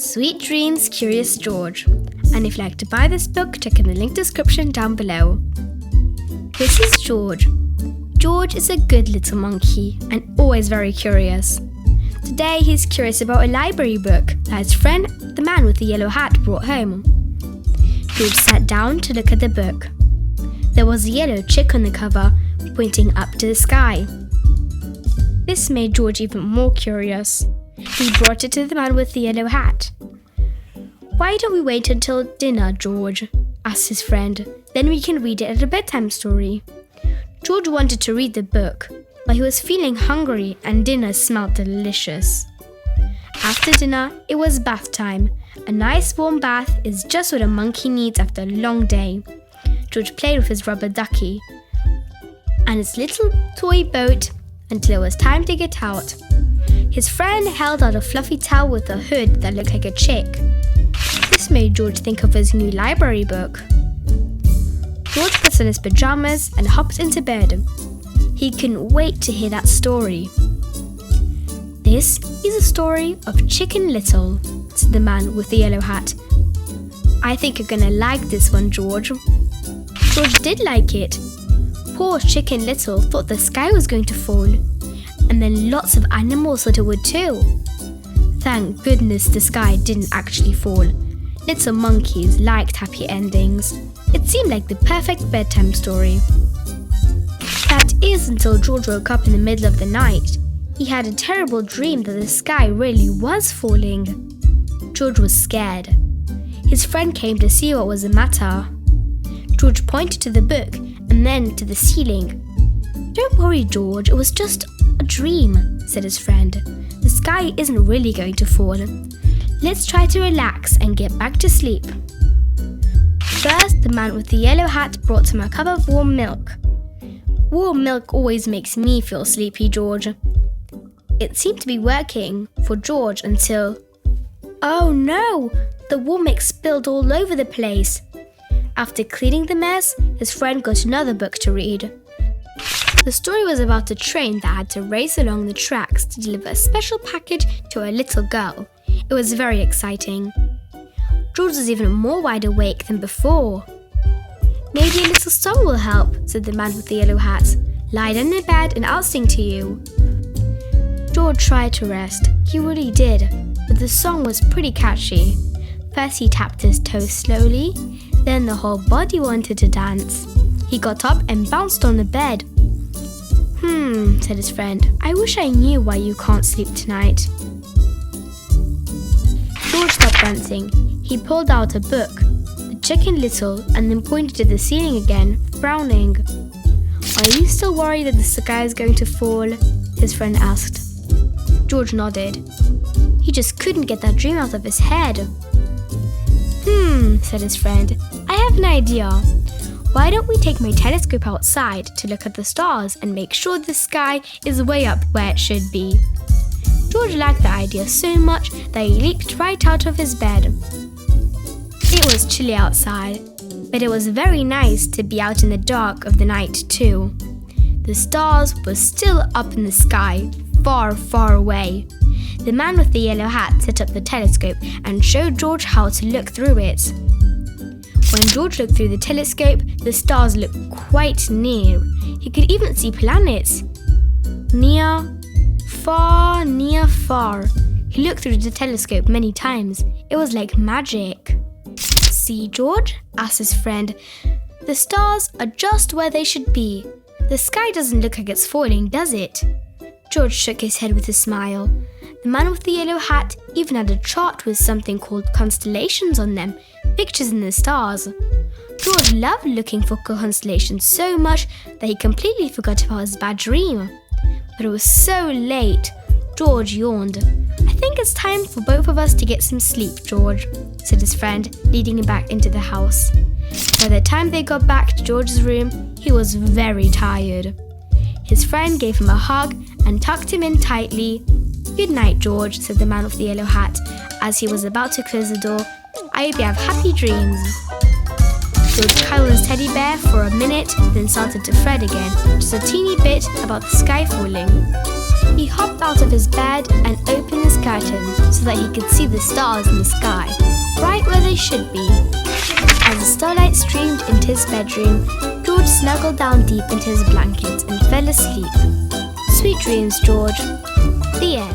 Sweet Dreams, Curious George. And if you'd like to buy this book, check in the link description down below. This is George. George is a good little monkey and always very curious. Today he's curious about a library book that his friend, the man with the yellow hat, brought home. George sat down to look at the book. There was a yellow chick on the cover, pointing up to the sky. This made George even more curious. He brought it to the man with the yellow hat. "Why don't we wait until dinner, George?" asked his friend. "Then we can read it as a bedtime story." George wanted to read the book, but he was feeling hungry and dinner smelled delicious. After dinner, it was bath time. A nice warm bath is just what a monkey needs after a long day. George played with his rubber ducky and his little toy boat until it was time to get out. His friend held out a fluffy towel with a hood that looked like a chick. This made George think of his new library book. George put on his pajamas and hopped into bed. He couldn't wait to hear that story. "This is a story of Chicken Little," said the man with the yellow hat. "I think you're gonna like this one, George." George did like it. Poor Chicken Little thought the sky was going to fall, and then lots of animals thought it would too. Thank goodness the sky didn't actually fall. Little monkeys liked happy endings. It seemed like the perfect bedtime story. That is until George woke up in the middle of the night. He had a terrible dream that the sky really was falling. George was scared. His friend came to see what was the matter. George pointed to the book and then to the ceiling. "Don't worry, George, it was just a dream," said his friend. "The sky isn't really going to fall. Let's try to relax and get back to sleep." First, the man with the yellow hat brought him a cup of warm milk. Warm milk always makes me feel sleepy, George. It seemed to be working for George until... Oh no! The warm milk spilled all over the place. After cleaning the mess, his friend got another book to read. The story was about a train that had to race along the tracks to deliver a special package to a little girl. It was very exciting. George was even more wide awake than before. "Maybe a little song will help," said the man with the yellow hat. "Lie down in bed and I'll sing to you." George tried to rest. He really did, but the song was pretty catchy. First he tapped his toes slowly, then the whole body wanted to dance. He got up and bounced on the bed. Said his friend. "I wish I knew why you can't sleep tonight." George stopped dancing. He pulled out a book, the Chicken Little, and then pointed to the ceiling again, frowning. "Are you still worried that the sky is going to fall?" his friend asked. George nodded. He just couldn't get that dream out of his head. Said his friend. "I have an idea. Why don't we take my telescope outside to look at the stars and make sure the sky is way up where it should be?" George liked the idea so much that he leaped right out of his bed. It was chilly outside, but it was very nice to be out in the dark of the night too. The stars were still up in the sky, far, far away. The man with the yellow hat set up the telescope and showed George how to look through it. When George looked through the telescope, the stars looked quite near. He could even see planets. Near, far, near, far. He looked through the telescope many times. It was like magic. "See, George?" asked his friend. "The stars are just where they should be. The sky doesn't look like it's falling, does it?" George shook his head with a smile. The man with the yellow hat even had a chart with something called constellations on them, pictures in the stars. George loved looking for constellations so much that he completely forgot about his bad dream. But it was so late. George yawned. "I think it's time for both of us to get some sleep, George," said his friend, leading him back into the house. By the time they got back to George's room, he was very tired. His friend gave him a hug and tucked him in tightly. "Good night, George," said the man with the yellow hat as he was about to close the door. "I hope you have happy dreams." George cuddled his teddy bear for a minute, then started to fret again, just a teeny bit about the sky falling. He He hopped out of his bed and opened his curtain so that he could see the stars in the sky, right where they should be. As the starlight streamed into his bedroom, George snuggled down deep into his blankets and fell asleep. Sweet dreams, George. The end.